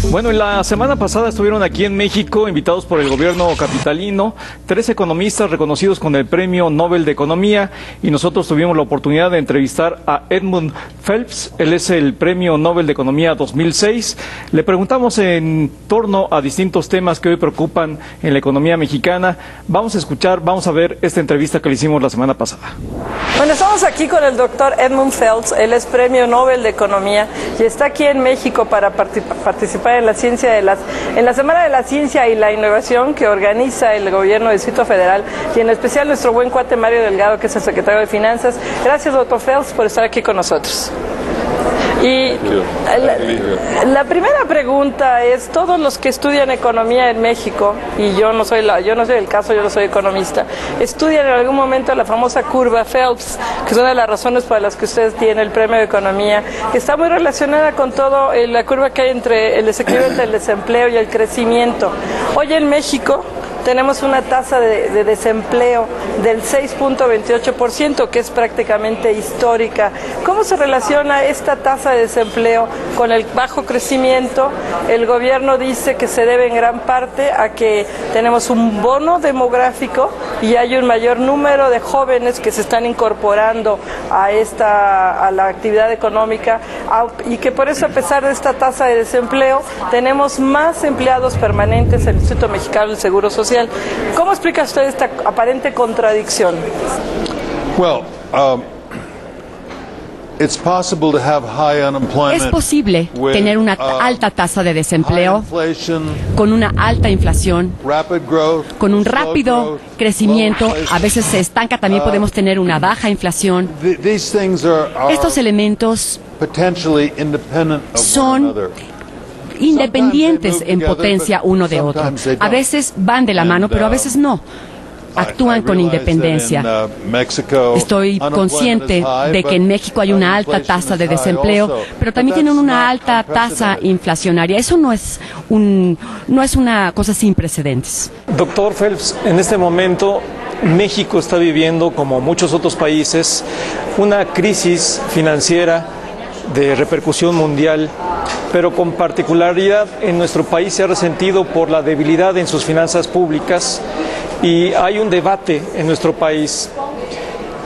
Bueno, la semana pasada estuvieron aquí en México, invitados por el gobierno capitalino, 3 economistas reconocidos con el Premio Nobel de Economía, y nosotros tuvimos la oportunidad de entrevistar a Edmund Phelps. Él es el Premio Nobel de Economía 2006. Le preguntamos en torno a distintos temas que hoy preocupan en la economía mexicana. Vamos a ver esta entrevista que le hicimos la semana pasada. Bueno, estamos aquí con el doctor Edmund Phelps. Él es Premio Nobel de Economía y está aquí en México para participar en la Semana de la Ciencia y la Innovación que organiza el gobierno del Distrito Federal, y en especial nuestro buen cuate Mario Delgado, que es el secretario de Finanzas. Gracias, doctor Phelps, por estar aquí con nosotros. Y la primera pregunta es: todos los que estudian economía en México, y yo no soy el caso, yo no soy economista, estudian en algún momento la famosa curva Phelps, que es una de las razones para las que ustedes tienen el premio de economía, que está muy relacionada con todo la curva que hay entre el desequilibrio entre el desempleo y el crecimiento. Hoy en México tenemos una tasa de desempleo del 6.28%, que es prácticamente histórica. ¿Cómo se relaciona esta tasa de desempleo con el bajo crecimiento? El gobierno dice que se debe en gran parte a que tenemos un bono demográfico y hay un mayor número de jóvenes que se están incorporando a la actividad económica, y que por eso, a pesar de esta tasa de desempleo, tenemos más empleados permanentes en el Instituto Mexicano del Seguro Social. ¿Cómo explica usted esta aparente contradicción? Es posible tener una alta tasa de desempleo, con una alta inflación, con un rápido crecimiento. A veces se estanca, también podemos tener una baja inflación. Estos elementos son independientes en potencia uno de otro. A veces van de la mano, pero a veces no. Actúan con independencia. Estoy consciente de que en México hay una alta tasa de desempleo, pero también tienen una alta tasa inflacionaria. Eso no es una cosa sin precedentes. Doctor Phelps, en este momento México está viviendo, como muchos otros países, una crisis financiera de repercusión mundial, pero con particularidad en nuestro país se ha resentido por la debilidad en sus finanzas públicas, y hay un debate en nuestro país: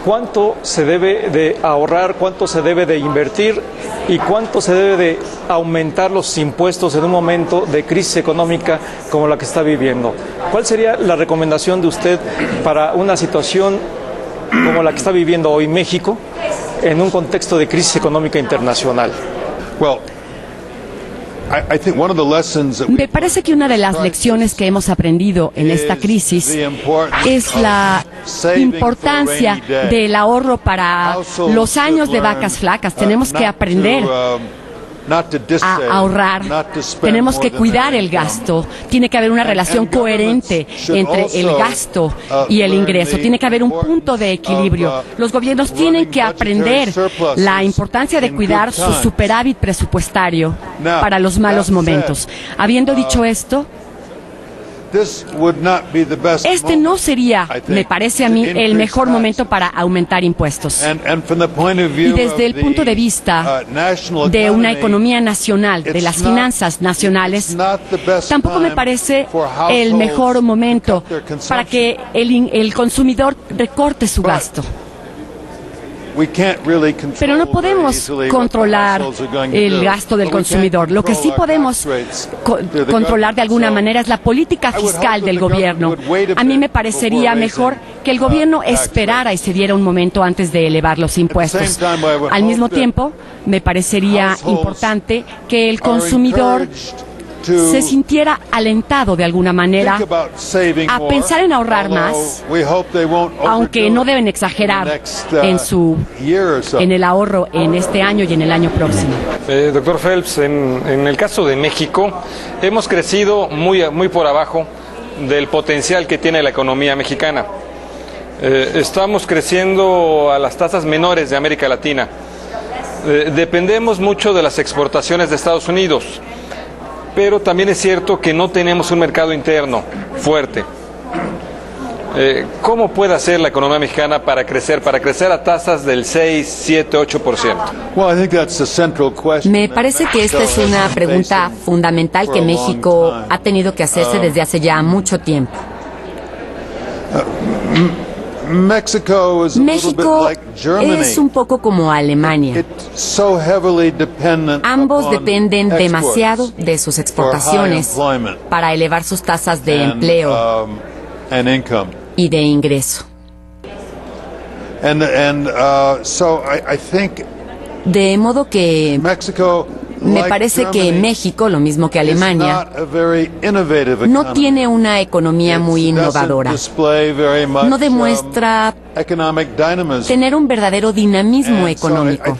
cuánto se debe de ahorrar, cuánto se debe de invertir y cuánto se debe de aumentar los impuestos en un momento de crisis económica como la que está viviendo. ¿Cuál sería la recomendación de usted para una situación como la que está viviendo hoy México en un contexto de crisis económica internacional? Me parece que una de las lecciones que hemos aprendido en esta crisis es la importancia del ahorro para los años de vacas flacas. Tenemos que aprender a ahorrar, tenemos que cuidar el gasto, tiene que haber una relación coherente entre el gasto y el ingreso, tiene que haber un punto de equilibrio. Los gobiernos tienen que aprender la importancia de cuidar su superávit presupuestario para los malos momentos. Habiendo dicho esto, este no sería, me parece a mí, el mejor momento para aumentar impuestos. Y desde el punto de vista de una economía nacional, de las finanzas nacionales, tampoco me parece el mejor momento para que el consumidor recorte su gasto. Pero no podemos controlar el gasto del consumidor. Lo que sí podemos controlar de alguna manera es la política fiscal del gobierno. A mí me parecería mejor que el gobierno esperara y se diera un momento antes de elevar los impuestos. Al mismo tiempo, me parecería importante que el consumidor se sintiera alentado de alguna manera a pensar en ahorrar más, aunque no deben exagerar en el ahorro en este año y en el año próximo. Doctor Phelps, en el caso de México, hemos crecido muy por abajo del potencial que tiene la economía mexicana. Estamos creciendo a las tasas menores de América Latina. Dependemos mucho de las exportaciones de Estados Unidos, pero también es cierto que no tenemos un mercado interno fuerte. ¿Cómo puede hacer la economía mexicana para crecer a tasas del 6, 7, 8%? Me parece que esta es una pregunta fundamental que México ha tenido que hacerse desde hace ya mucho tiempo. México es un poco como Alemania. Ambos dependen demasiado de sus exportaciones para elevar sus tasas de empleo y de ingreso. De modo que me parece que México, lo mismo que Alemania, no tiene una economía muy innovadora. No demuestra tener un verdadero dinamismo económico.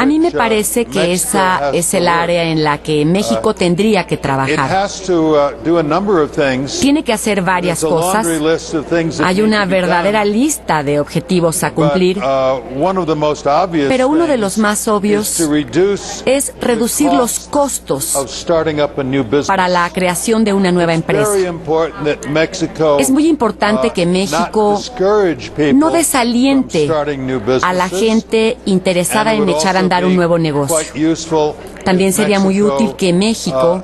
A mí me parece que esa es el área en la que México tendría que trabajar. Tiene que hacer varias cosas. Hay una verdadera lista de objetivos a cumplir, pero uno de los más obvios es reducir los costos para la creación de una nueva empresa. Es muy importante que México no desaliente a la gente interesada en echar a andar un nuevo negocio. También sería muy útil que México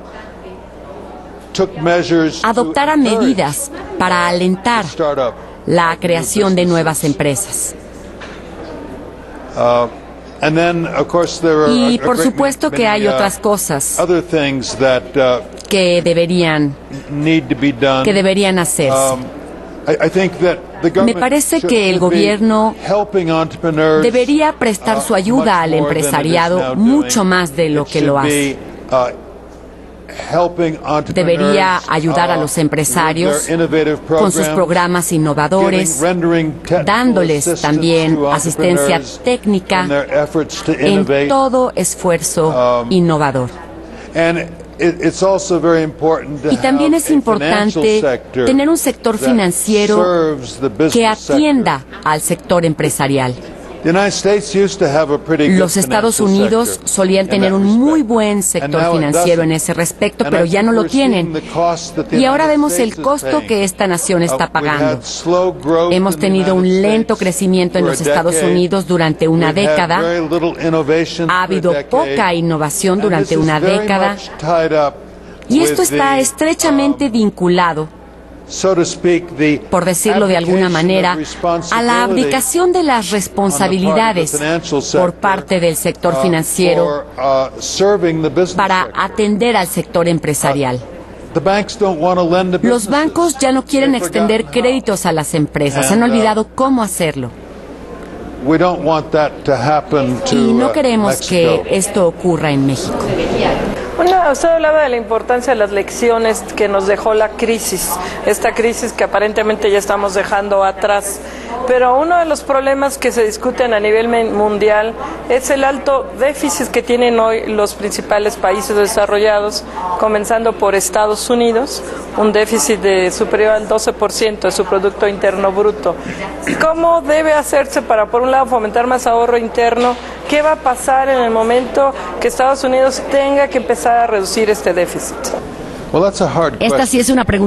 adoptara medidas para alentar la creación de nuevas empresas. Y por supuesto que hay otras cosas que deberían hacerse. Me parece que el gobierno debería prestar su ayuda al empresariado mucho más de lo que lo hace. Debería ayudar a los empresarios con sus programas innovadores, dándoles también asistencia técnica en todo esfuerzo innovador. Y también es importante tener un sector financiero que atienda al sector empresarial. Los Estados Unidos solían tener un muy buen sector financiero en ese respecto, pero ya no lo tienen. Y ahora vemos el costo que esta nación está pagando. Hemos tenido un lento crecimiento en los Estados Unidos durante una década. Ha habido poca innovación durante una década. Y esto está estrechamente vinculado, por decirlo de alguna manera, a la abdicación de las responsabilidades por parte del sector financiero para atender al sector empresarial. Los bancos ya no quieren extender créditos a las empresas, han olvidado cómo hacerlo. Y no queremos que esto ocurra en México. Bueno, usted hablaba de la importancia de las lecciones que nos dejó la crisis, esta crisis que aparentemente ya estamos dejando atrás. Pero uno de los problemas que se discuten a nivel mundial es el alto déficit que tienen hoy los principales países desarrollados, comenzando por Estados Unidos, un déficit superior al 12% de su Producto Interno Bruto. ¿Cómo debe hacerse para, por un lado, fomentar más ahorro interno? ¿Qué va a pasar en el momento que Estados Unidos tenga que empezar a reducir este déficit? Esta sí es una pregunta